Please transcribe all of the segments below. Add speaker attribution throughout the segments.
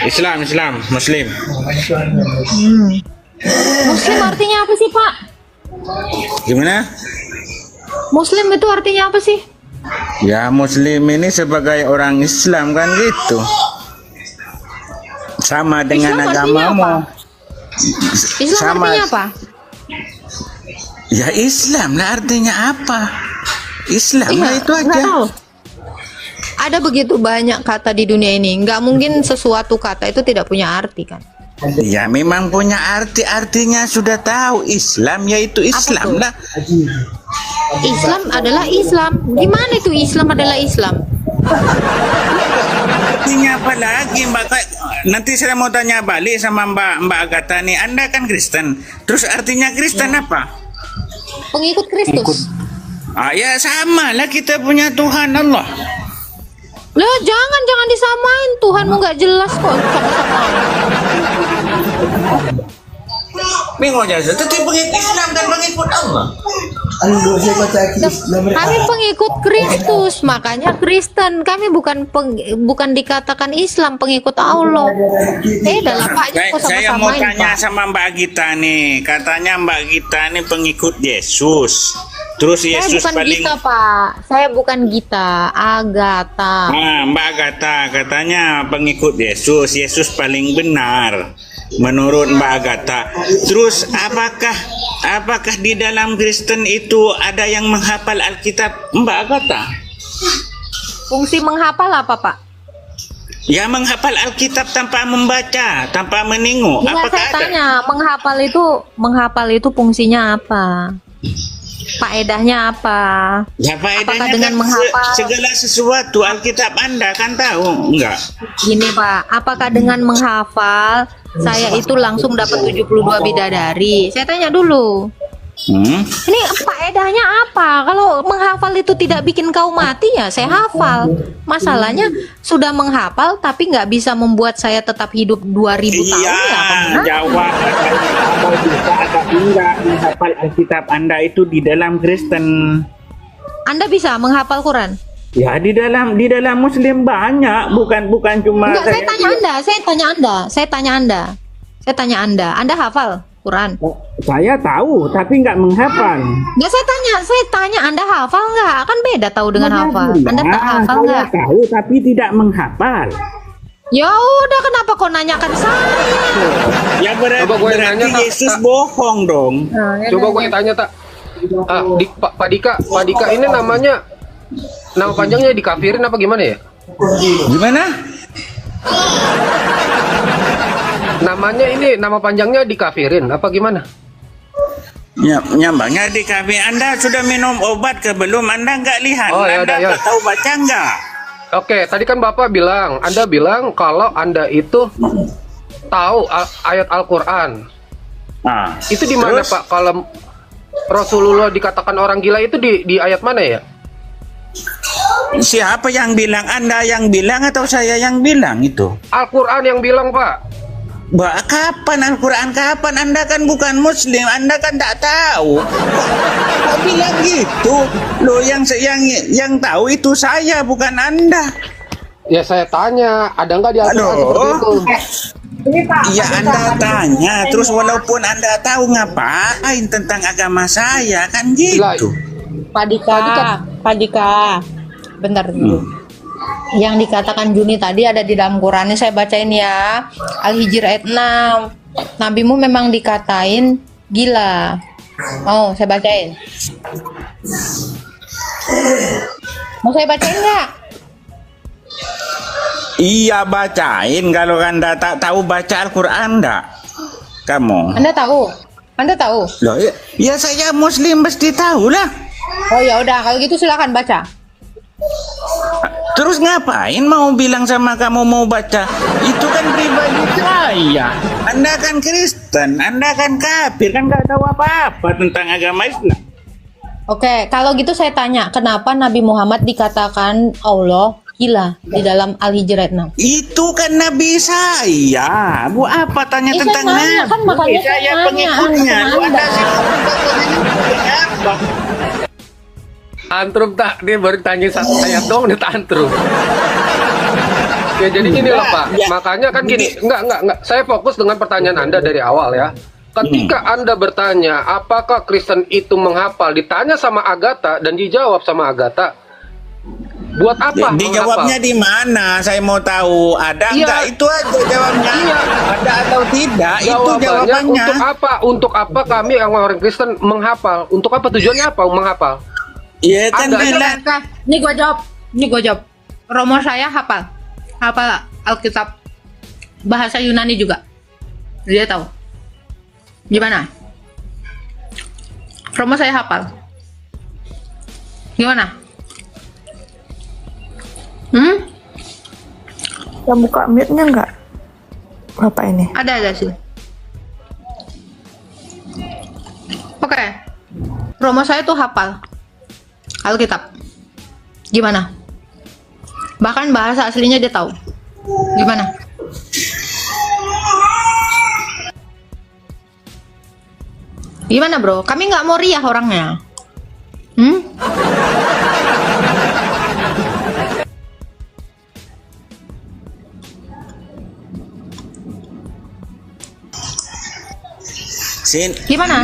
Speaker 1: Islam, Muslim.
Speaker 2: Muslim artinya apa sih, Pak?
Speaker 1: Gimana?
Speaker 2: Muslim itu artinya apa sih?
Speaker 1: Ya, Muslim ini sebagai orang Islam kan gitu. Sama dengan
Speaker 2: Islam artinya
Speaker 1: agamamu.
Speaker 2: apa? Islam
Speaker 1: Sama.
Speaker 2: artinya apa?
Speaker 1: Ya Islam lah artinya apa? Islam lah itu
Speaker 2: nggak
Speaker 1: aja.
Speaker 2: tahu. Ada begitu banyak kata di dunia ini. Nggak mungkin sesuatu kata itu tidak punya arti kan?
Speaker 1: Ya memang punya artinya sudah tahu. Islam yaitu Islam
Speaker 2: tuh?
Speaker 1: lah.
Speaker 2: Islam adalah Islam. Gimana itu Islam adalah Islam?
Speaker 1: Artinya apa lagi Mbak? Nanti saya mau tanya balik sama Mbak Agatha nih. Anda kan Kristen. Terus artinya Kristen apa?
Speaker 2: Pengikut Kristus.
Speaker 1: Ya sama lah, kita punya Tuhan Allah.
Speaker 2: Loh, jangan disamain. Tuhanmu nggak jelas kok sama-sama.
Speaker 1: Bingung aja. Tapi pengikut Islam dan pengikut Allah.
Speaker 2: Kami pengikut Kristus, makanya Kristen. Kami bukan dikatakan Islam, pengikut Allah. Dalam Pak,
Speaker 1: Saya mau tanya sama Mbak Gita nih. Katanya Mbak Gita nih pengikut Yesus. Terus
Speaker 2: Saya
Speaker 1: Yesus
Speaker 2: bukan
Speaker 1: paling...
Speaker 2: Gita, Pak. Saya bukan Gita, Agatha.
Speaker 1: Nah, Mbak Agatha katanya pengikut Yesus. Yesus paling benar menurut Mbak Agatha. Terus apakah di dalam Kristen itu ada yang menghafal Alkitab, Mbak Agatha?
Speaker 2: Fungsi menghafal apa, Pak?
Speaker 1: Ya menghafal Alkitab tanpa membaca, tanpa menengok.
Speaker 2: Enggak,
Speaker 1: Apakah
Speaker 2: saya
Speaker 1: ada?
Speaker 2: tanya, menghafal itu fungsinya apa? Faedahnya apa?
Speaker 1: Ya faedahnya
Speaker 2: Apakah dengan
Speaker 1: kan
Speaker 2: menghafal?
Speaker 1: segala sesuatu Alkitab Anda kan tahu, enggak?
Speaker 2: Gini, Pak, apakah dengan menghafal saya itu langsung dapat 72 bidadari? Saya tanya dulu. Ini faedahnya apa? Kalau menghafal itu tidak bikin kau mati, ya saya hafal. Masalahnya sudah menghafal tapi nggak bisa membuat saya tetap hidup 2000 tahun ya? Apa benar?
Speaker 1: Jawab atau bisa atau enggak menghafal Alkitab Anda itu di dalam Kristen.
Speaker 2: Anda bisa menghafal Quran?
Speaker 1: Ya di dalam Muslim banyak, bukan cuma
Speaker 2: Enggak, saya tanya Anda. Anda hafal Quran?
Speaker 1: Saya tahu tapi nggak menghafal.
Speaker 2: Enggak, saya tanya Anda hafal nggak? Kan beda tahu dengan hafal. Anda tak hafal
Speaker 1: saya
Speaker 2: nggak?
Speaker 1: tahu tapi tidak menghafal.
Speaker 2: Ya udah, kenapa kau nanyakan saya?
Speaker 1: Ya
Speaker 3: Coba gue
Speaker 1: berarti
Speaker 3: nanya, Tak.
Speaker 1: Yesus bohong dong.
Speaker 3: Coba gue tanya, Tak. Pak Dika ini namanya, nama panjangnya dikafirin apa gimana ya?
Speaker 1: Gimana?
Speaker 3: Namanya ini, nama panjangnya dikafirin apa gimana?
Speaker 1: Ya, nyambangnya di kafe. Anda sudah minum obat ke belum? Anda nggak lihat?
Speaker 3: Oh, ya
Speaker 1: Anda
Speaker 3: udah, ya.
Speaker 1: nggak tahu baca nggak?
Speaker 3: Oke, tadi kan Bapak bilang, Anda bilang kalau Anda itu tahu ayat Al-Quran.
Speaker 1: Nah,
Speaker 3: Itu di mana,
Speaker 1: terus?
Speaker 3: Pak? Kalau Rasulullah dikatakan orang gila itu di ayat mana ya?
Speaker 1: Siapa yang bilang? Anda yang bilang atau saya yang bilang itu?
Speaker 3: Al-Quran yang bilang, Pak.
Speaker 1: Kapan Al-Quran? Kapan? Anda kan bukan Muslim, Anda kan tak tahu. Kok bilang gitu? Loh, yang tahu itu saya, bukan Anda.
Speaker 3: Ya saya tanya, ada nggak di Al-Quran
Speaker 1: Aduh.
Speaker 3: seperti itu?
Speaker 1: Ya Anda tanya, terus walaupun Anda tahu ngapain tentang agama saya, kan gitu.
Speaker 2: Pak Dika, bentar dulu. Yang dikatakan Juni tadi ada di dalam Quran, ini saya bacain ya. Al-Hijr ayat 6. Nabimu memang dikatain gila. Mau saya bacain? Mau saya bacain nggak?
Speaker 1: Iya bacain, kalau Anda tak tahu baca Al-Quran enggak? Kamu?
Speaker 2: Anda tahu? Anda tahu?
Speaker 1: Loh, ya saya Muslim mesti tahu lah.
Speaker 2: Oh ya udah, kalau gitu silakan baca.
Speaker 1: Terus ngapain mau bilang sama kamu mau baca? Itu kan pribadi saya. Anda kan Kristen, Anda kan kafir, kan nggak tahu apa-apa tentang agama Islam.
Speaker 2: Oke, kalau gitu saya tanya, kenapa Nabi Muhammad dikatakan Allah gila di dalam Al-Hijr ayat 6?
Speaker 1: Itu kan Nabi saya. Bu apa tanya
Speaker 2: Saya
Speaker 1: tentang
Speaker 2: nanya,
Speaker 1: Nabi?
Speaker 2: kan makanya saya
Speaker 1: Saya
Speaker 2: nanya,
Speaker 1: pengikutnya.
Speaker 2: sama
Speaker 1: Lu ada
Speaker 2: Anda.
Speaker 1: siapa?
Speaker 3: Antrum tak, dia baru tanya satu ayat dong, dia tantrum. Ya jadi gini loh Pak,
Speaker 1: Ya.
Speaker 3: makanya kan gini, enggak. Saya fokus dengan pertanyaan Anda dari awal ya. Ketika Anda bertanya, apakah Kristen itu menghafal? Ditanya sama Agatha dan dijawab sama Agatha, buat apa
Speaker 1: Dijawabnya di mana? Saya mau tahu. Ada
Speaker 3: Iya.
Speaker 1: enggak? Itu aja jawabnya.
Speaker 3: Iya.
Speaker 1: Ada atau tidak? Itu
Speaker 3: Jawabannya
Speaker 1: jawabannya.
Speaker 3: untuk apa? Untuk apa kami yang orang Kristen menghafal? Untuk apa? Tujuannya apa menghafal?
Speaker 1: Iya kan
Speaker 3: Ada aja
Speaker 1: bilang.
Speaker 2: Ini gua jawab. Romo saya hafal Alkitab bahasa Yunani juga. Dia tahu. Gimana? Romo saya hafal. Gimana?
Speaker 4: Kita buka mute-nya nggak? Bapak ini.
Speaker 2: Ada sih. Oke. Romo saya tuh hafal Alkitab. Gimana? Bahkan bahasa aslinya dia tahu. Gimana? Gimana bro? Kami nggak mau riah orangnya. Gimana?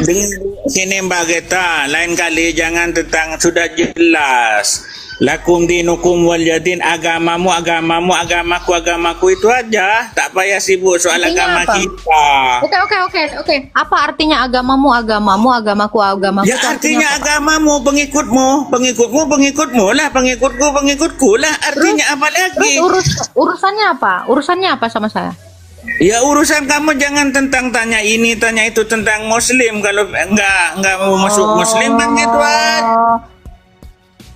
Speaker 1: Sini Mbak Geta, lain kali jangan tentang sudah jelas. Lakum dinukum walyadin, agamamu, agamaku itu aja. Tak payah sibuk soal
Speaker 2: Artinya
Speaker 1: agama
Speaker 2: apa?
Speaker 1: kita.
Speaker 2: Oke. Apa artinya agamamu, agamaku?
Speaker 1: Ya
Speaker 2: Itu
Speaker 1: artinya
Speaker 2: apa?
Speaker 1: agamamu, pengikutmu lah, pengikutku lah. Artinya apa lagi?
Speaker 2: Terus urusannya apa? Urusannya apa sama saya?
Speaker 1: Ya urusan kamu jangan tentang tanya ini, tanya itu tentang Muslim. Kalau enggak mau masuk Muslim kan gitu aja.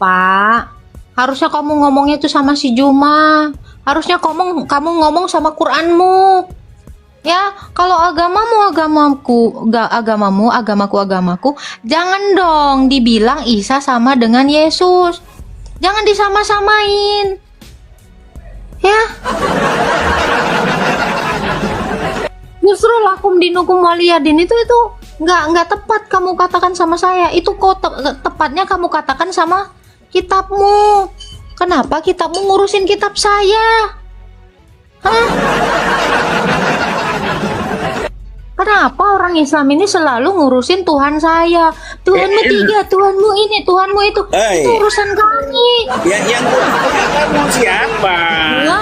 Speaker 2: Pak, harusnya kamu ngomongnya itu sama si Juma. Harusnya kamu ngomong sama Quranmu. Ya, kalau agamaku, jangan dong dibilang Isa sama dengan Yesus. Jangan disama-samain. Ya. Justru lakum dinukum waliyadin itu nggak tepat kamu katakan sama saya. Itu kok tepatnya kamu katakan sama kitabmu. Kenapa kitabmu ngurusin kitab saya? Hah? Kenapa orang Islam ini selalu ngurusin Tuhan saya? Tuhanmu tiga, Tuhanmu ini, Tuhanmu itu.
Speaker 1: Hey.
Speaker 2: Itu urusan kami.
Speaker 1: Yang kamu siapa?
Speaker 2: Ya,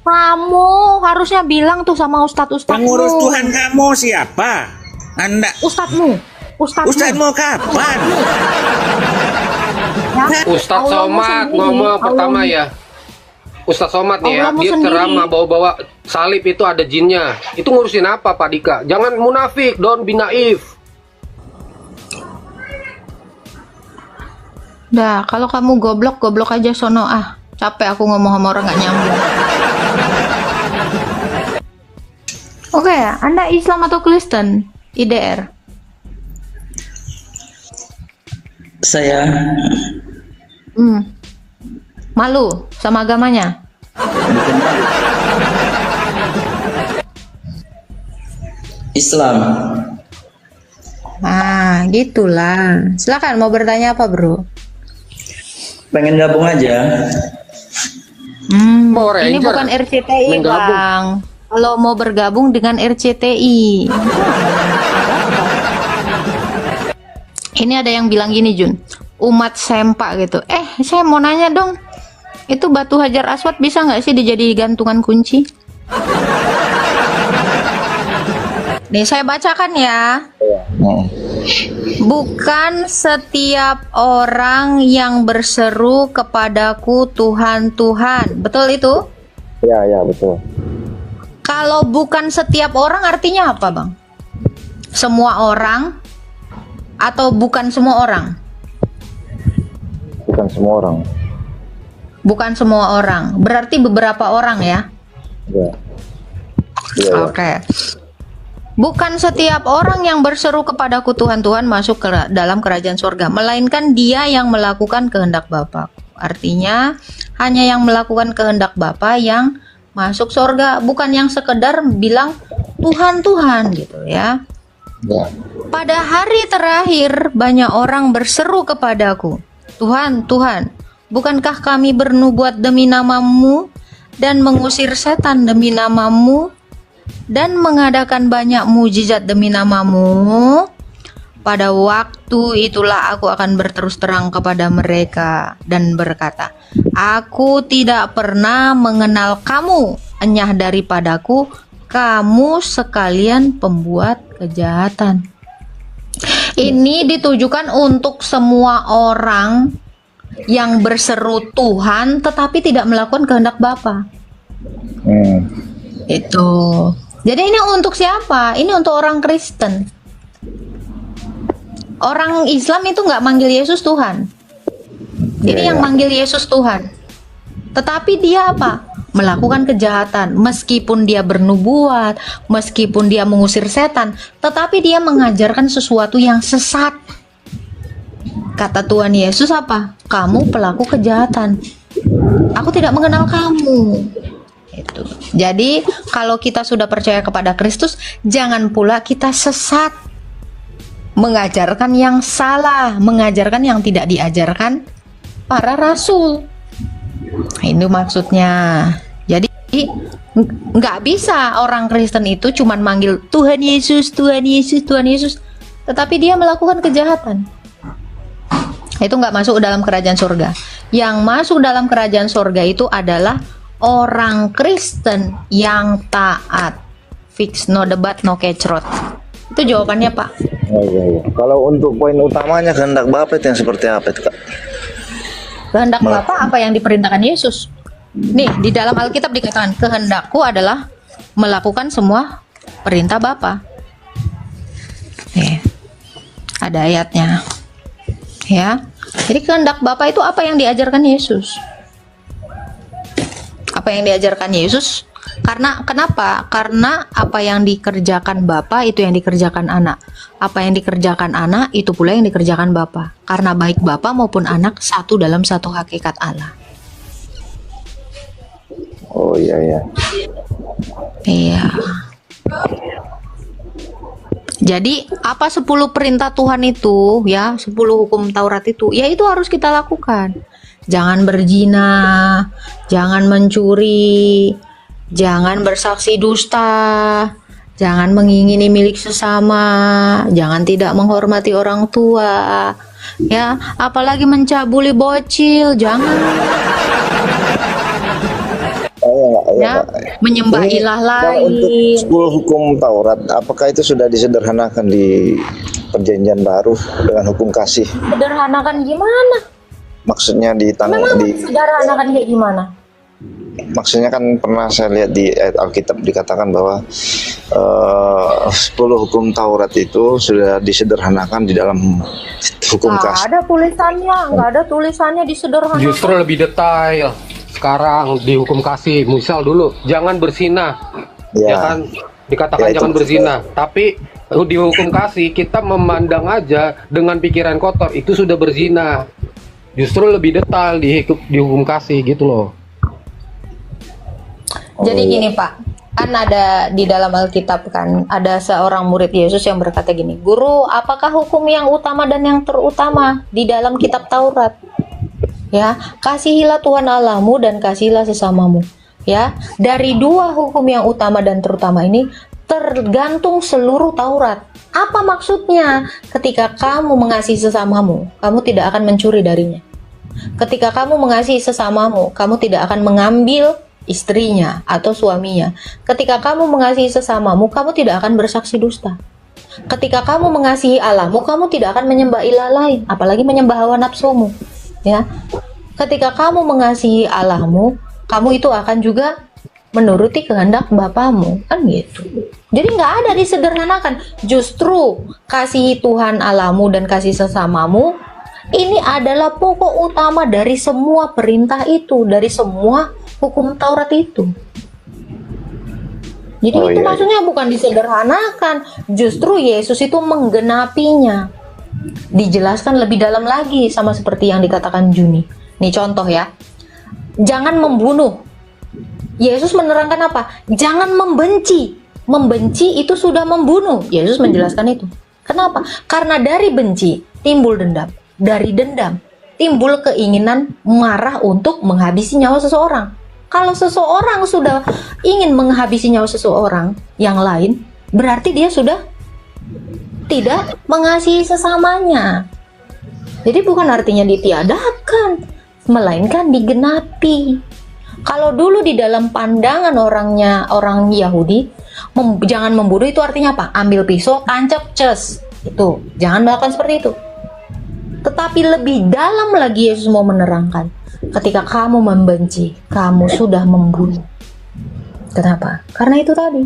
Speaker 2: kamu harusnya bilang tuh sama ustadz-ustadzmu.
Speaker 1: Pengurus Tuhan kamu siapa? Anda. Ustadzmu kapan?
Speaker 2: Ya,
Speaker 3: Ustadz
Speaker 2: Allahmu
Speaker 3: Somad
Speaker 2: sendiri,
Speaker 3: ngomong pertama
Speaker 2: Allahmu.
Speaker 3: ya. Ustadz Somad nih ya,
Speaker 2: Allahmu
Speaker 3: dia
Speaker 2: sendiri.
Speaker 3: ceramah bawa-bawa salib itu ada jinnya. Itu ngurusin apa Pak Dika? Jangan munafik, don't be naif.
Speaker 2: Dah, kalau kamu goblok aja sono ah. Capek aku ngomong sama orang nggak nyambung. Oke, Anda Islam atau Kristen? IDR.
Speaker 5: Saya
Speaker 2: Malu sama agamanya?
Speaker 5: Islam.
Speaker 2: Nah, gitulah. Silakan mau bertanya apa, Bro?
Speaker 5: Pengen gabung aja.
Speaker 3: Power
Speaker 2: Ini
Speaker 3: Ranger.
Speaker 2: bukan RCTI,
Speaker 3: Main gabung.
Speaker 2: Bang. Kalau mau bergabung dengan RCTI. Ini ada yang bilang gini, Jun. Umat sempak gitu. Saya mau nanya dong. Itu batu Hajar Aswad bisa nggak sih dijadi gantungan kunci? Nih saya bacakan ya. Bukan setiap orang yang berseru kepadaku Tuhan, Tuhan. Betul itu?
Speaker 6: Ya, betul.
Speaker 2: Kalau bukan setiap orang artinya apa, Bang? Semua orang atau bukan semua orang?
Speaker 6: Bukan semua orang.
Speaker 2: Bukan semua orang. Berarti beberapa orang ya?
Speaker 6: Ya. Iya.
Speaker 2: Oke. Bukan setiap orang yang berseru kepadaku Tuhan, Tuhan masuk ke dalam kerajaan surga, melainkan dia yang melakukan kehendak Bapa. Artinya hanya yang melakukan kehendak Bapa yang masuk surga, bukan yang sekedar bilang Tuhan, Tuhan gitu ya.
Speaker 6: Ya.
Speaker 2: Pada hari terakhir banyak orang berseru kepadaku, Tuhan, Tuhan, bukankah kami bernubuat demi namamu dan mengusir setan demi namamu dan mengadakan banyak mujizat demi namamu, pada waktu itulah aku akan berterus terang kepada mereka dan berkata, aku tidak pernah mengenal kamu, enyah daripadaku, kamu sekalian pembuat kejahatan. Ini ditujukan untuk semua orang yang berseru Tuhan tetapi tidak melakukan kehendak Bapa. Itu. Jadi ini untuk siapa? Ini untuk orang Kristen. Orang Islam itu nggak manggil Yesus Tuhan. Ini yang manggil Yesus Tuhan. Tetapi dia apa? Melakukan kejahatan. Meskipun dia bernubuat, meskipun dia mengusir setan, tetapi dia mengajarkan sesuatu yang sesat. Kata Tuhan Yesus apa? Kamu pelaku kejahatan. Aku tidak mengenal kamu. Itu. Jadi kalau kita sudah percaya kepada Kristus, jangan pula kita sesat, mengajarkan yang salah, mengajarkan yang tidak diajarkan para rasul. Ini maksudnya. Jadi nggak bisa orang Kristen itu cuman manggil Tuhan Yesus, Tuhan Yesus, Tuhan Yesus, tetapi dia melakukan kejahatan. Itu nggak masuk dalam kerajaan surga. Yang masuk dalam kerajaan surga itu adalah orang Kristen yang taat. Fix, no debat, no kecrot. Itu jawabannya, Pak.
Speaker 6: Iya. Kalau untuk poin utamanya kehendak Bapa itu yang seperti apa itu, Kak?
Speaker 2: Kehendak Bapa apa yang diperintahkan Yesus? Nih, di dalam Alkitab dikatakan, kehendakku adalah melakukan semua perintah Bapa. Nih, ada ayatnya. Ya. Jadi kehendak Bapa itu apa yang diajarkan Yesus? Apa yang diajarkan Yesus? Karena kenapa? Karena apa yang dikerjakan Bapa itu yang dikerjakan anak. Apa yang dikerjakan anak itu pula yang dikerjakan Bapa. Karena baik Bapa maupun anak satu dalam satu hakikat Allah.
Speaker 6: Oh iya.
Speaker 2: Iya. Jadi apa 10 perintah Tuhan itu ya, 10 hukum Taurat itu, ya itu harus kita lakukan. Jangan berzina, jangan mencuri, jangan bersaksi dusta, jangan mengingini milik sesama, jangan tidak menghormati orang tua, ya, apalagi mencabuli bocil, jangan. Ya, menyembah ilah lain.
Speaker 6: Untuk 10 hukum Taurat, apakah itu sudah disederhanakan di Perjanjian Baru dengan hukum kasih?
Speaker 2: Sederhanakan gimana?
Speaker 6: Maksudnya
Speaker 2: sederhanakan kayak gimana?
Speaker 6: Maksudnya kan pernah saya lihat di ayat Alkitab dikatakan bahwa 10 hukum Taurat itu sudah disederhanakan di dalam hukum kasih.
Speaker 2: Nggak ada tulisannya disederhanakan.
Speaker 3: Justru lebih detail sekarang di hukum kasih. Misal dulu jangan berzina, ya kan dikatakan jangan berzina, tapi di hukum kasih kita memandang aja dengan pikiran kotor itu sudah berzina. Justru lebih detail di hukum kasih gitu loh.
Speaker 2: Jadi gini Pak, kan ada di dalam Alkitab kan, ada seorang murid Yesus yang berkata gini, Guru, apakah hukum yang utama dan yang terutama di dalam kitab Taurat? Ya, kasihilah Tuhan Allahmu dan kasihilah sesamamu. Ya, dari dua hukum yang utama dan terutama ini tergantung seluruh Taurat. Apa maksudnya? Ketika kamu mengasihi sesamamu, kamu tidak akan mencuri darinya. Ketika kamu mengasihi sesamamu, kamu tidak akan mengambil istrinya atau suaminya. Ketika kamu mengasihi sesamamu, kamu tidak akan bersaksi dusta. Ketika kamu mengasihi Allahmu, kamu tidak akan menyembah ilah lain, apalagi menyembah hawa nafsumu. Ya, ketika kamu mengasihi Allahmu, kamu itu akan juga menuruti kehendak Bapamu, kan gitu. Jadi nggak ada disederhanakan. Justru kasihi Tuhan Allahmu dan kasih sesamamu ini adalah pokok utama dari semua perintah itu, dari semua hukum Taurat itu. Jadi itu maksudnya bukan disederhanakan, justru Yesus itu menggenapinya. Dijelaskan lebih dalam lagi sama seperti yang dikatakan Juni. Nih contoh ya, jangan membunuh. Yesus menerangkan apa? Jangan membenci. Membenci itu sudah membunuh. Yesus menjelaskan itu. Kenapa? Karena dari benci timbul dendam. Dari dendam timbul keinginan marah untuk menghabisi nyawa seseorang. Kalau seseorang sudah ingin menghabisi nyawa seseorang yang lain, berarti dia sudah tidak mengasihi sesamanya. Jadi bukan artinya ditiadakan, melainkan digenapi. Kalau dulu di dalam pandangan orang Yahudi, jangan membunuh itu artinya apa? Ambil pisau, tancap, ces. Itu, jangan melakukan seperti itu. Tetapi lebih dalam lagi Yesus mau menerangkan, ketika kamu membenci, kamu sudah membunuh. Kenapa? Karena itu tadi.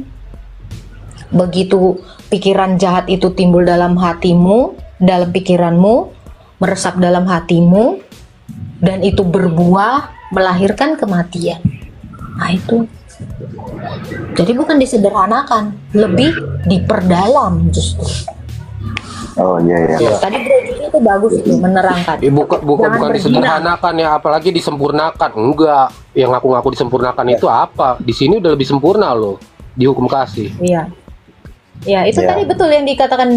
Speaker 2: Begitu pikiran jahat itu timbul dalam hatimu, dalam pikiranmu, meresap dalam hatimu, dan itu berbuah, melahirkan kematian. Nah itu. Jadi bukan disederhanakan, lebih diperdalam justru.
Speaker 6: Oh iya.
Speaker 2: Ya, tadi Bro itu bagus itu menerangkan.
Speaker 3: Bukan disederhanakan ya, apalagi disempurnakan. Enggak, yang ngaku-ngaku disempurnakan itu apa? Di sini udah lebih sempurna loh, di hukum kasih.
Speaker 2: Iya. Ya, itu tadi betul yang dikatakan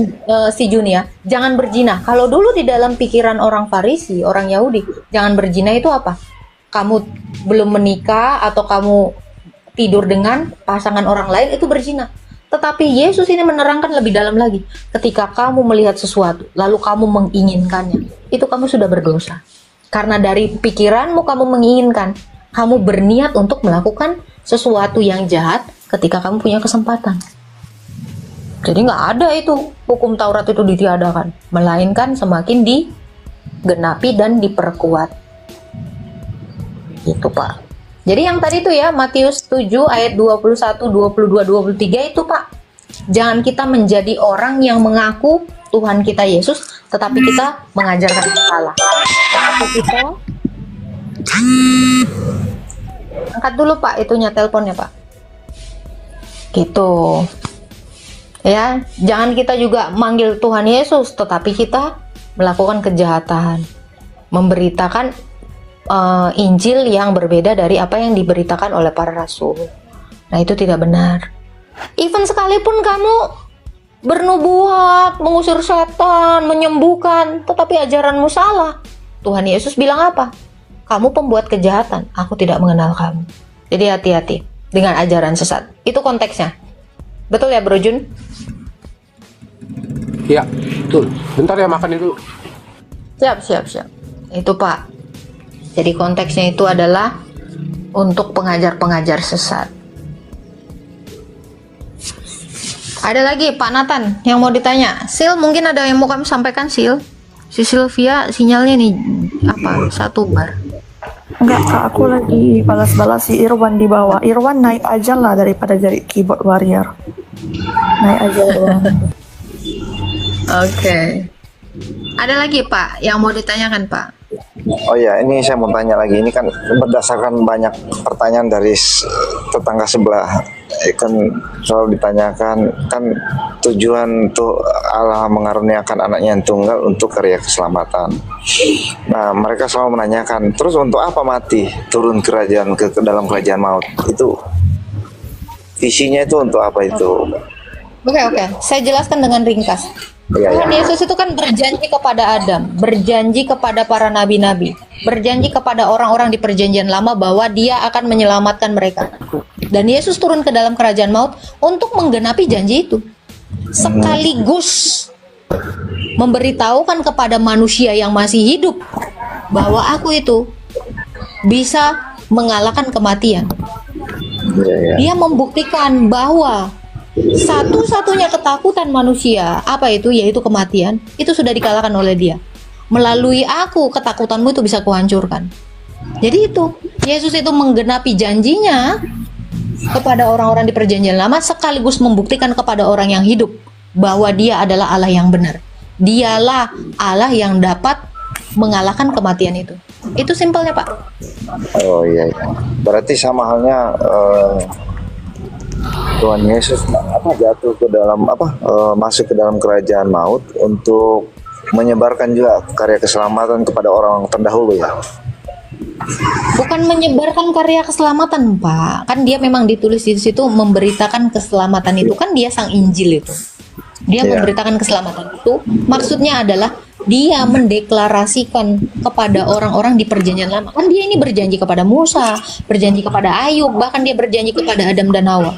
Speaker 2: si Juni ya. Jangan berzina. Kalau dulu di dalam pikiran orang Farisi, orang Yahudi, jangan berzina itu apa? Kamu belum menikah atau kamu tidur dengan pasangan orang lain itu berzina. Tetapi Yesus ini menerangkan lebih dalam lagi. Ketika kamu melihat sesuatu, lalu kamu menginginkannya, itu kamu sudah berdosa. Karena dari pikiranmu kamu menginginkan, kamu berniat untuk melakukan sesuatu yang jahat ketika kamu punya kesempatan. Jadi nggak ada itu hukum Taurat itu ditiadakan, melainkan semakin digenapi dan diperkuat. Itu Pak. Jadi yang tadi itu ya, Matius 7 ayat 21, 22, 23 itu Pak. Jangan kita menjadi orang yang mengaku Tuhan kita Yesus, tetapi kita mengajarkan yang salah. Tetapi kita angkat dulu Pak, itunya teleponnya Pak. Gitu. Ya, jangan kita juga manggil Tuhan Yesus, tetapi kita melakukan kejahatan, memberitakan Injil yang berbeda dari apa yang diberitakan oleh para rasul. Nah itu tidak benar. Even sekalipun kamu bernubuat, mengusir setan, menyembuhkan, tetapi ajaranmu salah, Tuhan Yesus bilang apa? Kamu pembuat kejahatan, aku tidak mengenal kamu. Jadi hati-hati dengan ajaran sesat. Itu konteksnya. Betul ya Bro Jun?
Speaker 3: Iya, betul. Bentar ya, makan dulu.
Speaker 2: Siap. Itu Pak. Jadi konteksnya itu adalah untuk pengajar-pengajar sesat. Ada lagi Pak Nathan yang mau ditanya. Sil, mungkin ada yang mau kami sampaikan Sil? Si Sylvia sinyalnya nih apa? 1 bar.
Speaker 4: Enggak Kak, aku lagi balas-balas si Irwan di bawah. Irwan naik aja lah daripada jadi keyboard warrior. Naik aja Irwan.
Speaker 2: Oke. Ada lagi Pak yang mau ditanyakan Pak?
Speaker 6: Oh ya, ini saya mau tanya lagi. Ini kan berdasarkan banyak pertanyaan dari tetangga sebelah, kan selalu ditanyakan kan tujuan tuh Allah mengaruniakan anaknya yang tunggal untuk karya keselamatan. Nah, mereka selalu menanyakan, terus untuk apa mati turun kerajaan ke dalam kerajaan maut? Itu visinya itu untuk apa itu?
Speaker 2: Oke. Saya jelaskan dengan ringkas. Tuhan Yesus itu kan berjanji kepada Adam, berjanji kepada para nabi-nabi, berjanji kepada orang-orang di perjanjian lama bahwa dia akan menyelamatkan mereka. Dan Yesus turun ke dalam kerajaan maut untuk menggenapi janji itu. Sekaligus memberitahukan kepada manusia yang masih hidup bahwa aku itu bisa mengalahkan kematian. Dia membuktikan bahwa satu-satunya ketakutan manusia, apa itu? Yaitu kematian. Itu sudah dikalahkan oleh dia. Melalui aku, ketakutanmu itu bisa kuhancurkan. Jadi itu, Yesus itu menggenapi janjinya kepada orang-orang di perjanjian lama, sekaligus membuktikan kepada orang yang hidup bahwa dia adalah Allah yang benar. Dialah Allah yang dapat mengalahkan kematian itu. Itu simpelnya Pak.
Speaker 6: Oh iya. Berarti sama halnya Tuhan Yesus jatuh ke dalam masuk ke dalam kerajaan maut untuk menyebarkan juga karya keselamatan kepada orang terdahulu ya.
Speaker 2: Bukan menyebarkan karya keselamatan Pak, kan dia memang ditulis di situ memberitakan keselamatan itu, kan dia sang Injil itu. Dia memberitakan keselamatan itu, maksudnya adalah dia mendeklarasikan kepada orang-orang di perjanjian lama. Kan dia ini berjanji kepada Musa, berjanji kepada Ayub, bahkan dia berjanji kepada Adam dan Hawa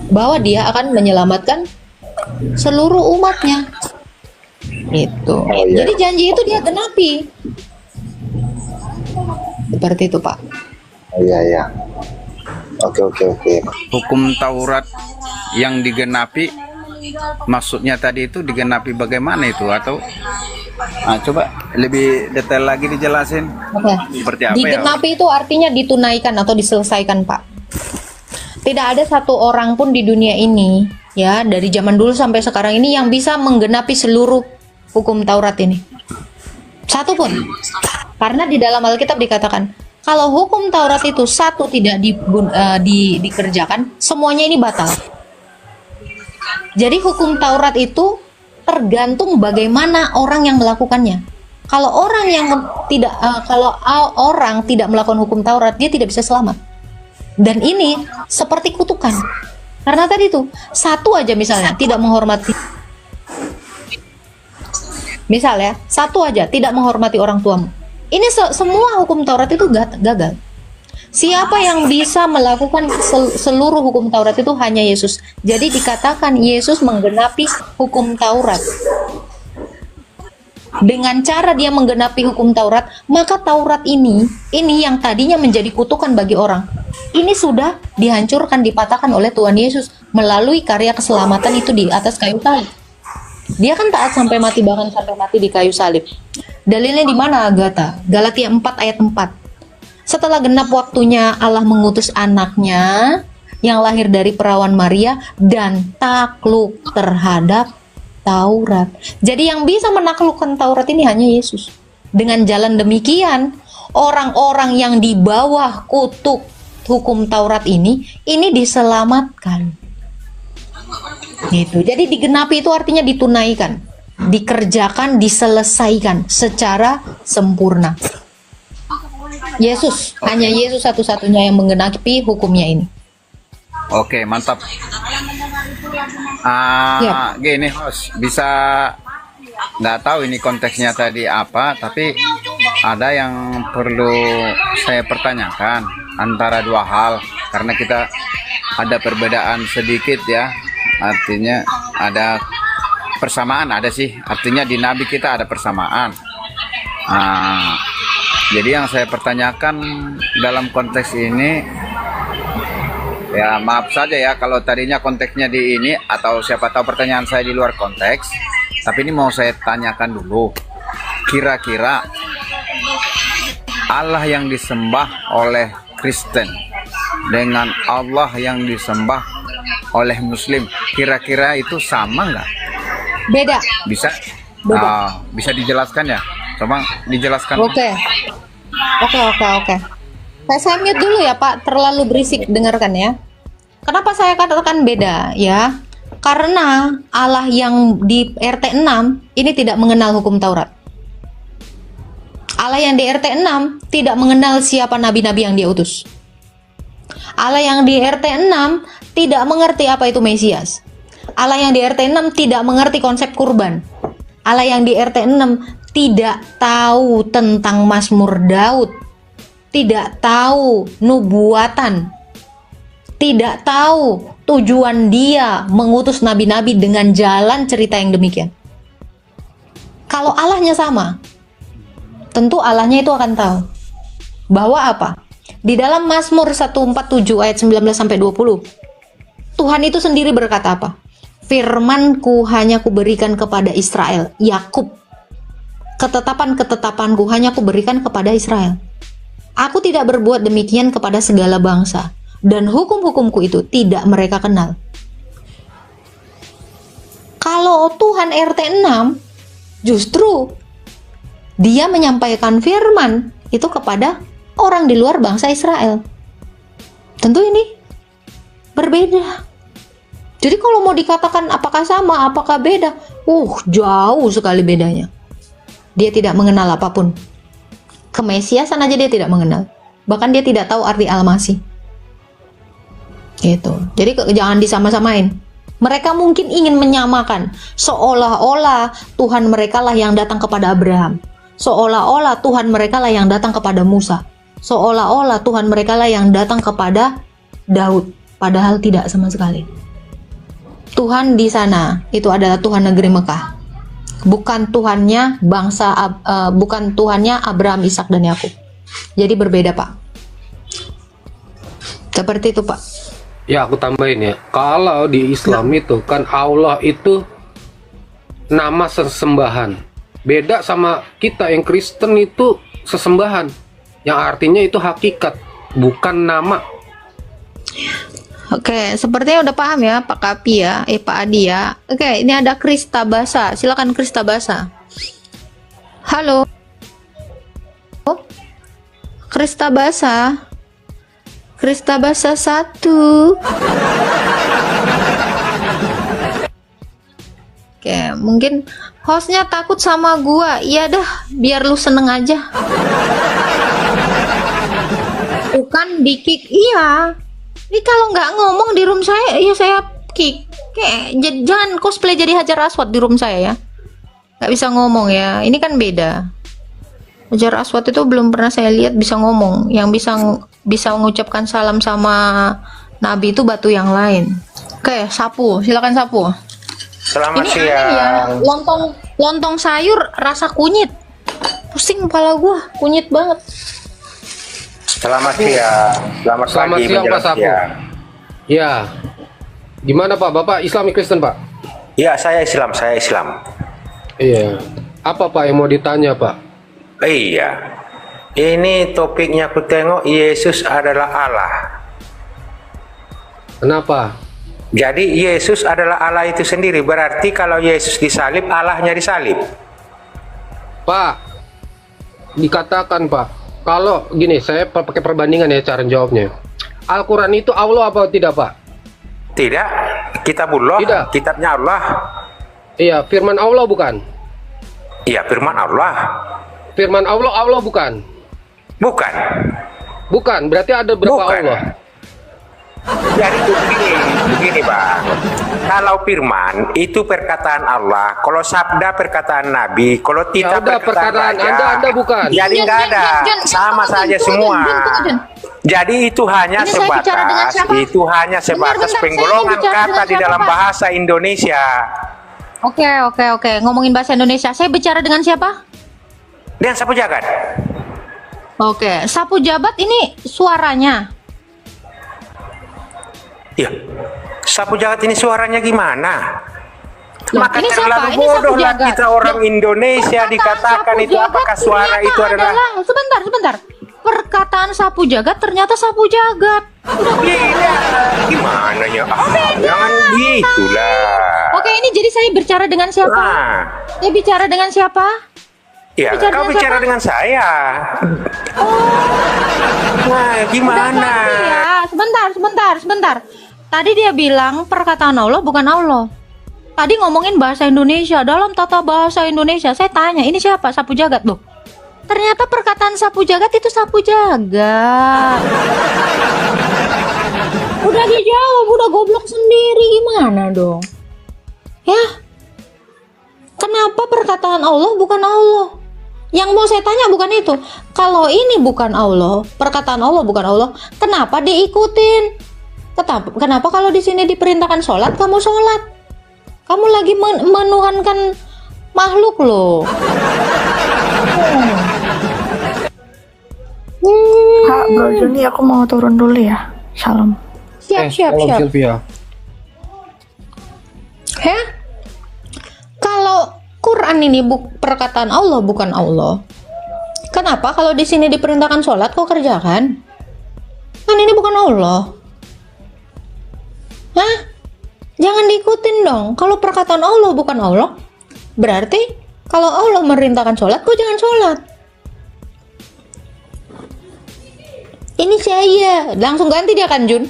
Speaker 2: bahwa dia akan menyelamatkan seluruh umatnya. Itu.
Speaker 6: iya.
Speaker 2: Jadi janji itu dia genapi. Seperti itu, Pak.
Speaker 6: Iya, iya. Oke.
Speaker 7: Hukum Taurat yang digenapi, maksudnya tadi itu digenapi bagaimana itu, atau coba lebih detail lagi dijelasin.
Speaker 2: Oke.
Speaker 7: Seperti apa ya?
Speaker 2: Digenapi itu artinya ditunaikan atau diselesaikan, Pak. Tidak ada satu orang pun di dunia ini, ya, dari zaman dulu sampai sekarang ini yang bisa menggenapi seluruh hukum Taurat ini. Satu pun. Karena di dalam Alkitab dikatakan, kalau hukum Taurat itu satu tidak dikerjakan, semuanya ini batal. Jadi hukum Taurat itu tergantung bagaimana orang yang melakukannya. Kalau orang yang orang tidak melakukan hukum Taurat, dia tidak bisa selamat. Dan ini seperti kutukan. Karena tadi itu satu aja misalnya tidak menghormati. Misal ya, satu aja tidak menghormati orang tuamu. Ini semua hukum Taurat itu gagal. Siapa yang bisa melakukan seluruh hukum Taurat itu hanya Yesus. Jadi dikatakan Yesus menggenapi hukum Taurat. Dengan cara dia menggenapi hukum Taurat, maka Taurat ini yang tadinya menjadi kutukan bagi orang, ini sudah dihancurkan, dipatahkan oleh Tuhan Yesus melalui karya keselamatan itu di atas kayu salib. Dia kan taat sampai mati, bahkan sampai mati di kayu salib. Dalilnya di mana, Agatha? Galatia 4 ayat 4. Setelah genap waktunya, Allah mengutus anaknya yang lahir dari perawan Maria dan takluk terhadap Taurat. Jadi yang bisa menaklukkan Taurat ini hanya Yesus. Dengan jalan demikian, orang-orang yang di bawah kutuk hukum Taurat ini diselamatkan. Gitu. Jadi digenapi itu artinya ditunaikan, dikerjakan, diselesaikan secara sempurna. Yesus, hanya Yesus satu-satunya yang menggenapi hukumnya ini.
Speaker 7: Oke, mantap. Gini host, bisa nggak tahu ini konteksnya tadi apa, tapi ada yang perlu saya pertanyakan antara dua hal, karena kita ada perbedaan sedikit ya, artinya ada persamaan, ada sih, artinya di Nabi kita ada persamaan. Jadi yang saya pertanyakan dalam konteks ini, ya maaf saja ya kalau tadinya konteksnya di ini, atau siapa tahu pertanyaan saya di luar konteks, tapi ini mau saya tanyakan dulu. Kira-kira Allah yang disembah oleh Kristen dengan Allah yang disembah oleh Muslim, kira-kira itu sama nggak?
Speaker 2: Beda.
Speaker 7: Bisa?
Speaker 2: Beda.
Speaker 7: Bisa dijelaskan ya? Coba dijelaskan.
Speaker 2: Oke. Saya mute dulu ya, Pak. Terlalu berisik, dengarkan ya. Kenapa saya katakan beda ya? Karena Allah yang di RT 6 ini tidak mengenal hukum Taurat. Allah yang di RT 6 tidak mengenal siapa nabi-nabi yang dia utus. Allah yang di RT 6 tidak mengerti apa itu Mesias. Allah yang di RT 6 tidak mengerti konsep kurban. Allah yang di RT 6 tidak tahu tentang Mazmur Daud, tidak tahu nubuatan, tidak tahu tujuan dia mengutus nabi-nabi dengan jalan cerita yang demikian. Kalau Allahnya sama, tentu Allahnya itu akan tahu bahwa apa? Di dalam Mazmur 147 ayat 19-20, Tuhan itu sendiri berkata apa? Firman-Ku hanya Kuberikan kepada Israel, Yakub. Ketetapan-ketetapan-Ku hanya Kuberikan kepada Israel. Aku tidak berbuat demikian kepada segala bangsa, dan hukum-hukumku itu tidak mereka kenal. Kalau Tuhan RT 6, justru dia menyampaikan firman itu kepada orang di luar bangsa Israel. Tentu ini berbeda. Jadi kalau mau dikatakan apakah sama, apakah beda, jauh sekali bedanya. Dia tidak mengenal apapun. Kemesiasan aja dia tidak mengenal. Bahkan dia tidak tahu arti Al-Masih. Gitu. Jadi jangan disama-samain. Mereka mungkin ingin menyamakan, seolah-olah Tuhan mereka lah yang datang kepada Abraham, seolah-olah Tuhan mereka lah yang datang kepada Musa, seolah-olah Tuhan mereka lah yang datang kepada Daud, padahal tidak sama sekali. Tuhan di sana itu adalah Tuhan negeri Mekah, bukan Tuhannya bukan Tuhannya Abraham, Ishak dan Yakub. Jadi berbeda, Pak. Seperti itu, Pak.
Speaker 3: Ya, aku tambahin ya. Kalau di Islam itu kan Allah itu nama sesembahan. Beda sama kita yang Kristen itu sesembahan, yang artinya itu hakikat, bukan nama.
Speaker 2: Oke, sepertinya udah paham ya Pak Kapi ya, Pak Adi ya. Oke, ini ada Krista Basa. Silakan Krista Basa. Halo. Krista Basa. Krista Basa 1. Oke, mungkin hostnya takut sama gua. Iya dah, biar lu seneng aja. Bukan di kick, iya. Ini kalau nggak ngomong di room saya, ya saya kick. Kayak jangan cosplay jadi Hajar Aswad di room saya ya. Nggak bisa ngomong ya. Ini kan beda. Hajar Aswad itu belum pernah saya lihat bisa ngomong. Yang bisa mengucapkan salam sama Nabi itu batu yang lain. Oke, sapu. Silakan sapu.
Speaker 8: Selamat
Speaker 2: Ini
Speaker 8: siang.
Speaker 2: aneh ya. Lontong sayur rasa kunyit. Pusing kepala gua, kunyit banget.
Speaker 8: Selamat siang. Selamat
Speaker 3: Selamat
Speaker 8: pagi
Speaker 3: siang, Pak
Speaker 8: menjelang
Speaker 3: Sapu.
Speaker 8: siang.
Speaker 3: Ya. Gimana Pak? Bapak Islami Kristen, Pak?
Speaker 8: Ya, saya Islam, saya Islam.
Speaker 3: Iya. Apa Pak yang mau ditanya, Pak?
Speaker 8: Iya. Ini topiknya aku tengok Yesus adalah Allah.
Speaker 3: Kenapa?
Speaker 8: Jadi Yesus adalah Allah itu sendiri. Berarti kalau Yesus disalib, Allahnya disalib.
Speaker 3: Pak, dikatakan Pak, kalau gini, saya pakai perbandingan ya cara jawabnya. Al-Quran itu Allah apa tidak, Pak?
Speaker 8: Tidak. Kitabullah,
Speaker 3: Tidak.
Speaker 8: kitabnya Allah.
Speaker 3: Iya, firman Allah bukan?
Speaker 8: Iya, firman Allah.
Speaker 3: Firman Allah, Allah bukan?
Speaker 8: Bukan.
Speaker 3: Bukan, berarti ada berapa
Speaker 8: Bukan.
Speaker 3: Allah?
Speaker 8: Jadi begini Bang, kalau firman itu perkataan Allah, kalau sabda perkataan Nabi, kalau
Speaker 3: Ya
Speaker 8: tidak
Speaker 3: udah, perkataan Anda bukan.
Speaker 8: Jadi nggak ada, sama saja semua. Jadi itu hanya
Speaker 2: Ini saya bicara dengan
Speaker 8: sebatas,
Speaker 2: siapa?
Speaker 8: itu hanya sebatas
Speaker 2: Bentar, saya
Speaker 8: penggolongan
Speaker 2: bicara
Speaker 8: kata
Speaker 2: dengan
Speaker 8: di
Speaker 2: siapa,
Speaker 8: dalam
Speaker 2: Pak?
Speaker 8: bahasa Indonesia.
Speaker 2: Oke. Ngomongin bahasa Indonesia. Saya bicara dengan siapa?
Speaker 8: Dan sapu jagat.
Speaker 2: Oke, sapu jabat ini suaranya.
Speaker 8: Ya, sapu jagat ini suaranya gimana?
Speaker 2: Loh,
Speaker 8: Maka
Speaker 2: ini siapa?
Speaker 8: terlalu
Speaker 2: Ini sapu
Speaker 8: bodohlah
Speaker 2: jagat.
Speaker 8: kita orang
Speaker 2: Loh,
Speaker 8: Indonesia
Speaker 2: perkataan
Speaker 8: dikatakan
Speaker 2: sapu
Speaker 8: itu
Speaker 2: jagat
Speaker 8: apakah suara
Speaker 2: ternyata
Speaker 8: itu adalah
Speaker 2: sebentar. Perkataan sapu jagat ternyata sapu jagat.
Speaker 8: Iya, gimana ya? Jangan gitulah.
Speaker 2: Oke, ini jadi saya bicara dengan siapa?
Speaker 8: Nah,
Speaker 2: Saya bicara dengan siapa?
Speaker 8: ya
Speaker 2: Bicara
Speaker 8: kau
Speaker 2: dengan
Speaker 8: bicara
Speaker 2: siapa?
Speaker 8: dengan saya. Nah,
Speaker 2: Udah
Speaker 8: gimana?
Speaker 2: ngerti ya. Sebentar. Tadi dia bilang perkataan Allah bukan Allah. Tadi ngomongin bahasa Indonesia, dalam tata bahasa Indonesia. Saya tanya, ini siapa? Sapu jagat, loh. Ternyata perkataan sapu jagat itu sapu jagat. Udah dijawab, udah goblok sendiri, gimana dong? Ya. Kenapa perkataan Allah bukan Allah? Yang mau saya tanya bukan itu. Kalau ini bukan Allah, perkataan Allah bukan Allah, kenapa diikutin? Kenapa kalau di sini diperintahkan sholat, kamu sholat? Kamu lagi menuhankan makhluk loh.
Speaker 4: Kak, Bro Juni, aku mau turun dulu ya. Salam.
Speaker 2: Siap.
Speaker 3: Sylvia.
Speaker 2: Heh? Kalau Quran ini perkataan Allah bukan Allah, kenapa kalau di sini diperintahkan sholat kok kerjakan? Kan ini bukan Allah. Hah? Jangan diikutin dong. Kalau perkataan Allah bukan Allah, berarti kalau Allah merintahkan sholat, kok jangan sholat. Ini saya. Langsung ganti dia kan, Jun.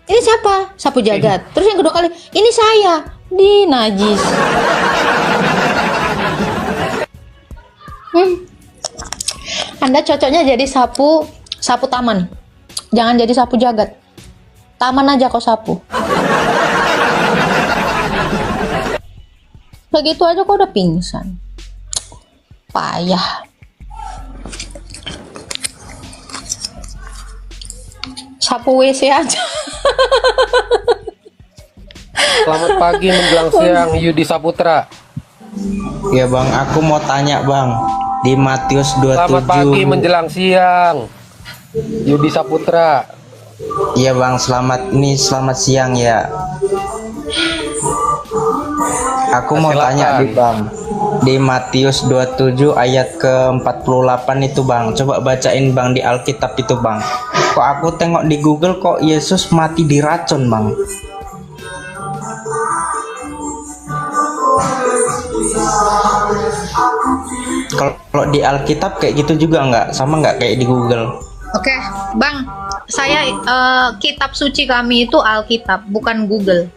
Speaker 2: Ini siapa? Sapu jagat. Terus yang kedua kali, ini saya. Di najis. Anda cocoknya jadi sapu taman. Jangan jadi sapu jagat. Taman aja kau sapu. Segitu aja kok udah pingsan. Payah. Sapu WC aja.
Speaker 3: Selamat pagi menjelang siang Yudi Saputra.
Speaker 9: Ya bang, aku mau tanya bang, di Matius 27.
Speaker 3: Selamat pagi menjelang siang Yudi Saputra.
Speaker 9: Iya bang, selamat siang ya. Aku mau tanya di bang, di Matius 27 ayat ke-48 itu bang, coba bacain bang di Alkitab itu bang. Kok aku tengok di Google kok Yesus mati diracun bang. Kalau di Alkitab kayak gitu juga nggak? Sama nggak kayak di Google?
Speaker 2: Oke, Bang. Saya kitab suci kami itu Alkitab, bukan Google.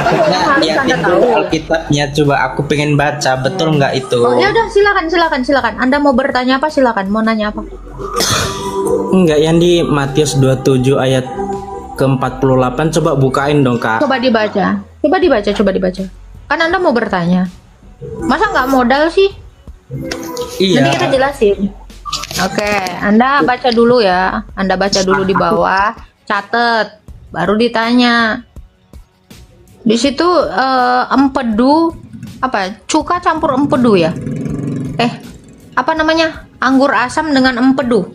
Speaker 9: Maksudnya liatin dulu Alkitabnya, coba aku pengen baca, betul nggak itu?
Speaker 2: Oh ya udah, silakan. Anda mau bertanya apa? Silakan. Mau nanya apa?
Speaker 9: Enggak, yang di Matius 27 ayat ke-48 coba bukain dong kak.
Speaker 2: Coba dibaca. Kan Anda mau bertanya. Masa nggak modal sih?
Speaker 9: Iya.
Speaker 2: Nanti kita jelasin. Oke, Anda baca dulu ya. Anda baca dulu di bawah, catet, baru ditanya. Di situ empedu apa? Cuka campur empedu ya? Apa namanya? Anggur asam dengan empedu.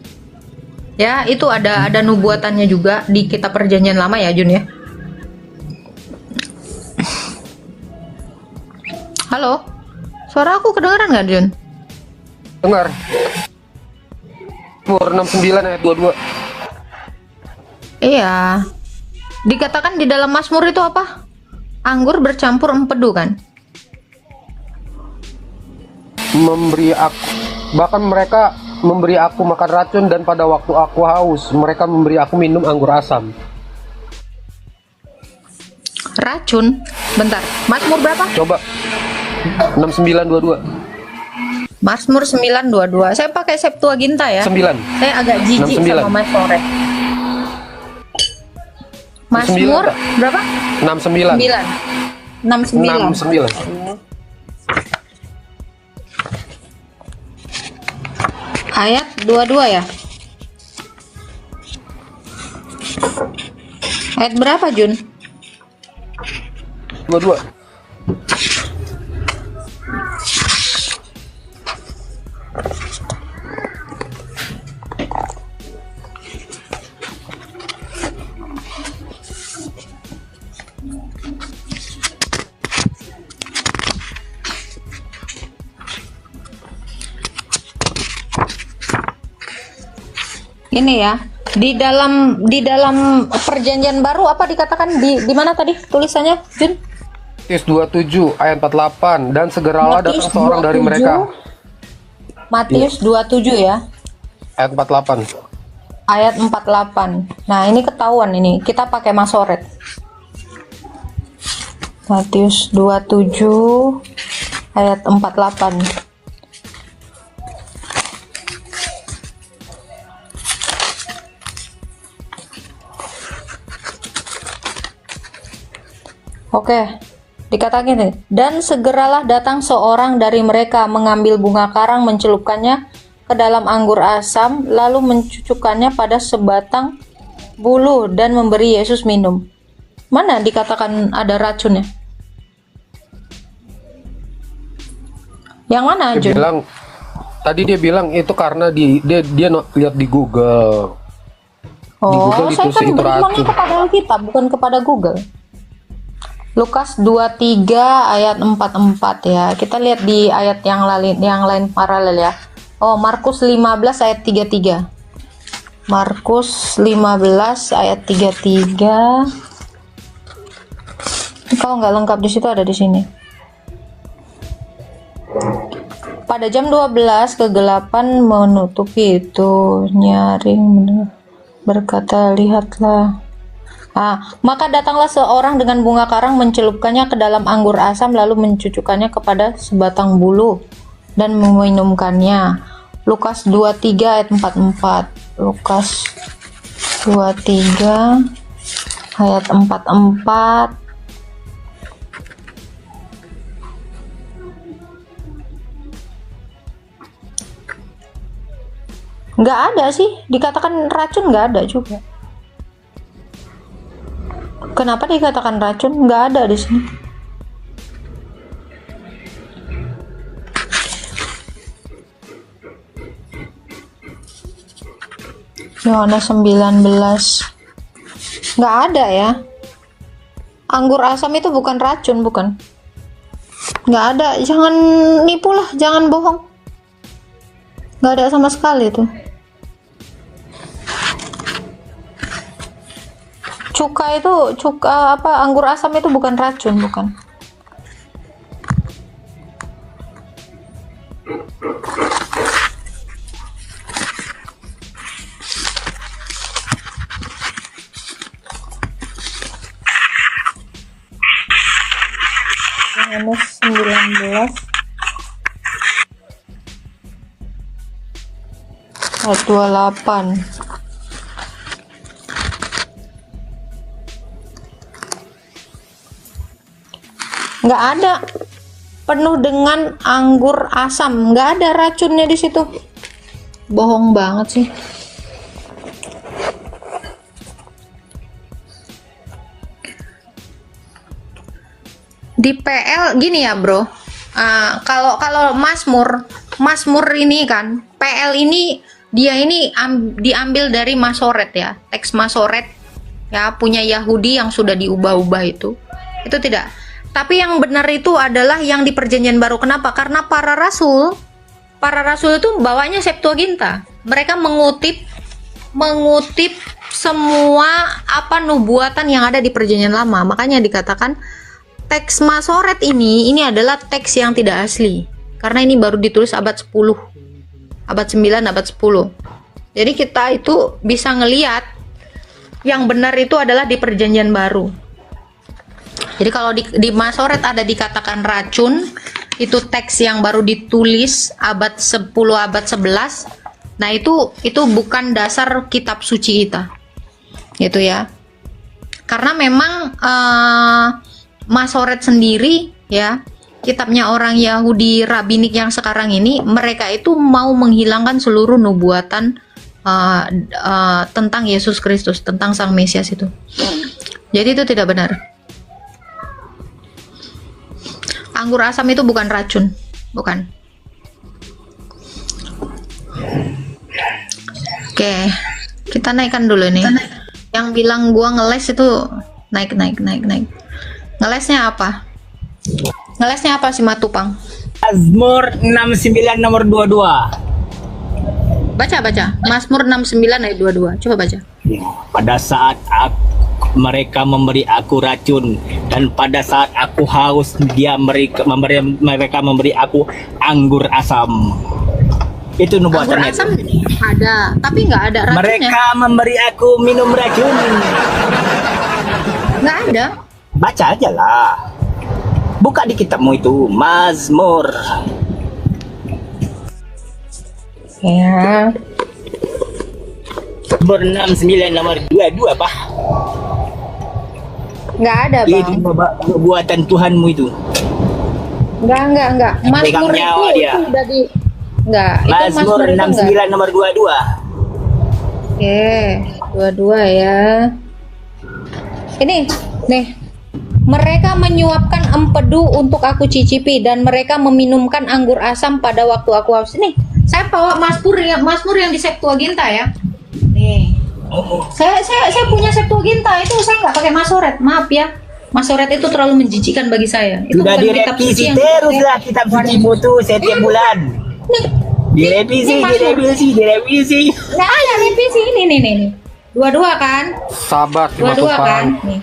Speaker 2: Ya, itu ada nubuatannya juga di kitab Perjanjian Lama ya, Jun ya. Halo, suara aku kedengaran nggak, Jun?
Speaker 3: Dengar. Mazmur 69 ayat 22.
Speaker 2: Iya. Dikatakan di dalam Mazmur itu apa? Anggur bercampur empedu kan?
Speaker 3: Bahkan mereka memberi aku makan racun, dan pada waktu aku haus mereka memberi aku minum anggur asam.
Speaker 2: Racun? Bentar, Mazmur berapa?
Speaker 3: Coba 6922.
Speaker 2: Mazmur 922. Saya pakai Septuaginta ya.
Speaker 3: 9.
Speaker 2: Saya agak jijik
Speaker 3: 69.
Speaker 2: sama Mas Sore. Mazmur berapa?
Speaker 3: 69.
Speaker 2: 69. Ayat 22 ya? Ayat berapa, Jun?
Speaker 3: 22.
Speaker 2: Ini ya, di dalam Perjanjian Baru apa dikatakan di mana tadi tulisannya, Jun?
Speaker 3: Matius 27 ayat 48, dan segeralah datang seorang dari mereka.
Speaker 2: Matius 27 ya.
Speaker 3: Ayat 48.
Speaker 2: Ayat 48. Nah, ini ketahuan ini. Kita pakai masoret. Matius 27 ayat 48. Oke, dikatakan ini. Dan segeralah datang seorang dari mereka mengambil bunga karang, mencelupkannya ke dalam anggur asam, lalu mencucukkannya pada sebatang bulu dan memberi Yesus minum. Mana dikatakan ada racunnya? Yang mana, Jun?
Speaker 3: Tadi dia bilang itu karena dia lihat di Google. Di Google
Speaker 2: saya kan
Speaker 3: itu
Speaker 2: berimannya
Speaker 3: racun.
Speaker 2: kepada Alkitab, bukan kepada Google. Lukas 23 ayat 44 ya. Kita lihat di ayat yang lain paralel ya. Oh, Markus 15 ayat 33. Markus 15 ayat 33. Kalau nggak lengkap di situ ada di sini. Pada jam 12 kegelapan menutupi itu, nyaring berkata, lihatlah. Maka datanglah seorang dengan bunga karang, mencelupkannya ke dalam anggur asam, lalu mencucukkannya kepada sebatang bulu dan meminumkannya. Lukas 23 ayat 44. Lukas 23 ayat 44. Nggak ada sih, dikatakan racun nggak ada juga. Kenapa dikatakan racun? Nggak ada di sini. Yohanes 19. Nggak ada ya. Anggur asam itu bukan racun, bukan. Nggak ada. Jangan nipu lah, jangan bohong. Nggak ada sama sekali tuh. Anggur asam itu bukan racun, bukan. Yohanes 19 ayat 28. Nggak ada, penuh dengan anggur asam, nggak ada racunnya di situ. Bohong banget sih. Di PL gini ya bro, kalau Mazmur ini kan, PL ini dia ini diambil dari Masoret ya, teks Masoret ya, punya Yahudi yang sudah diubah-ubah itu tidak. Tapi yang benar itu adalah yang di Perjanjian Baru. Kenapa? Karena para rasul itu bawanya Septuaginta. Mereka mengutip semua nubuatan yang ada di Perjanjian Lama. Makanya dikatakan teks Masoret ini adalah teks yang tidak asli. Karena ini baru ditulis abad 10. Abad 9, abad 10. Jadi kita itu bisa ngelihat yang benar itu adalah di Perjanjian Baru. Jadi kalau di Masoret ada dikatakan racun, itu teks yang baru ditulis abad 10, abad 11. Nah, itu bukan dasar kitab suci kita. Gitu ya. Karena memang Masoret sendiri ya, kitabnya orang Yahudi Rabinik yang sekarang ini, mereka itu mau menghilangkan seluruh nubuatan tentang Yesus Kristus, tentang Sang Mesias itu. Jadi itu tidak benar. Anggur asam itu bukan racun, bukan. Oke, kita naikkan dulu nih. Yang bilang gua ngeles itu naik. Ngelesnya apa? Ngelesnya apa sih Matupang?
Speaker 10: Mazmur 69 nomor 22.
Speaker 2: Baca. Mazmur 69 ayat 22. Coba baca.
Speaker 10: Pada saat mereka memberi aku racun, dan pada saat aku haus mereka memberi aku anggur asam. Itu nubuatan.
Speaker 2: Anggur asam ada, tapi nggak ada racunnya.
Speaker 10: Mereka memberi aku minum racun.
Speaker 2: Nggak ada.
Speaker 10: Baca aja lah. Buka di kitabmu itu, Mazmur.
Speaker 2: Ya.
Speaker 10: Mazmur 69 nomor 22, Pak.
Speaker 2: Nggak ada, Bang.
Speaker 10: Itu buatan Tuhanmu itu.
Speaker 2: Enggak. Mazmur itu udah di enggak.
Speaker 10: Mazmur 69 nomor 22.
Speaker 2: Oke, 22 ya. Ini nih. Mereka menyuapkan empedu untuk aku cicipi, dan mereka meminumkan anggur asam pada waktu aku haus. Nih, saya bawa Mazmur yang di Septuaginta ya. Nih. Saya punya Septuaginta, itu saya nggak pakai Masoret, maaf ya. Masoret itu terlalu menjijikan bagi saya. Itu
Speaker 10: sudah direvisi teruslah kitab suci mutu setiap bulan.
Speaker 2: Nih,
Speaker 10: direvisi.
Speaker 2: Nah, ada revisi ini. Dua-dua kan?
Speaker 3: Sabar,
Speaker 2: Dua-dua kan? Nih.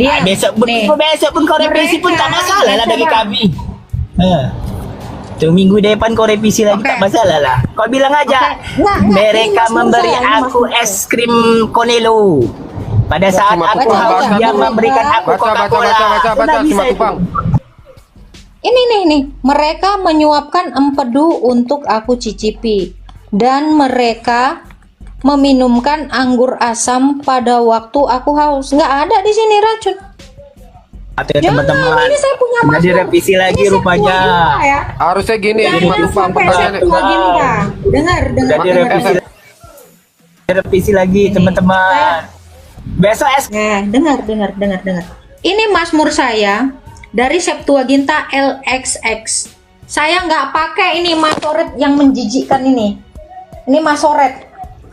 Speaker 2: Dia
Speaker 10: besok pun kau revisi pun tak masalah lah bagi kami. Minggu depan kau revisi lagi tak masalah lah. Kau bilang aja mereka memberi aku es krim Konelo. Pada saat aku haus dia memberikan aku Coca-Cola.
Speaker 3: Baca.
Speaker 2: Ini nih. Mereka menyuapkan empedu untuk aku cicipi, dan mereka meminumkan anggur asam pada waktu aku haus. Nggak ada di sini racun.
Speaker 10: teman-teman.
Speaker 2: Ini saya punya
Speaker 10: Nggak
Speaker 2: Mazmur.
Speaker 10: direvisi lagi
Speaker 2: Ini
Speaker 10: rupanya.
Speaker 2: Septuaginta ya.
Speaker 3: Harusnya gini,
Speaker 2: Jangan
Speaker 3: Iman Upang
Speaker 2: sampai
Speaker 3: pertanyaannya.
Speaker 2: Septuaginta. Dengar.
Speaker 10: Nggak direvisi lagi teman-teman. Besok
Speaker 2: Dengar. Ini Mazmur saya dari Septuaginta LXX. Saya nggak pakai ini Masoret yang menjijikkan ini. Ini Masoret.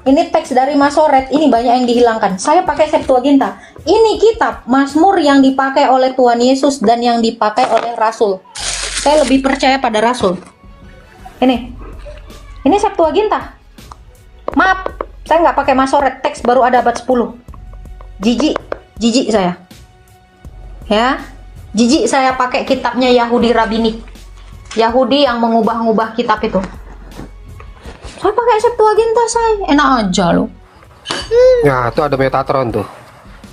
Speaker 2: Ini teks dari Masoret. Ini banyak yang dihilangkan. Saya pakai Septuaginta. Ini kitab Mazmur yang dipakai oleh Tuhan Yesus dan yang dipakai oleh Rasul. Saya lebih percaya pada Rasul. Ini Septuaginta. Maaf, saya nggak pakai Masoret. Teks baru ada abad 10. Jijik saya. Ya, jijik saya pakai kitabnya Yahudi Rabbinik. Yahudi yang mengubah-ubah kitab itu. Saya pakai Septuaginta, saya enak aja loh.
Speaker 3: Nah, itu ada Metatron tuh.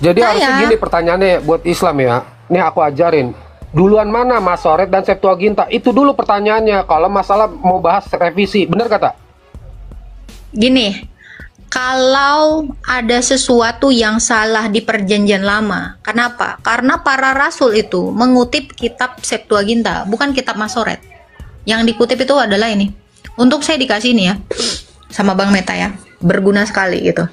Speaker 3: Jadi harusnya gini pertanyaannya buat Islam ya. Nih aku ajarin. Duluan mana Masoret dan Septuaginta? Itu dulu pertanyaannya. Kalau masalah mau bahas revisi, bener kata?
Speaker 2: Gini, kalau ada sesuatu yang salah di perjanjian lama, kenapa? Karena para rasul itu mengutip kitab Septuaginta, bukan kitab Masoret. Yang dikutip itu adalah ini. Untuk saya dikasih ini ya, sama Bang Meta ya, berguna sekali gitu.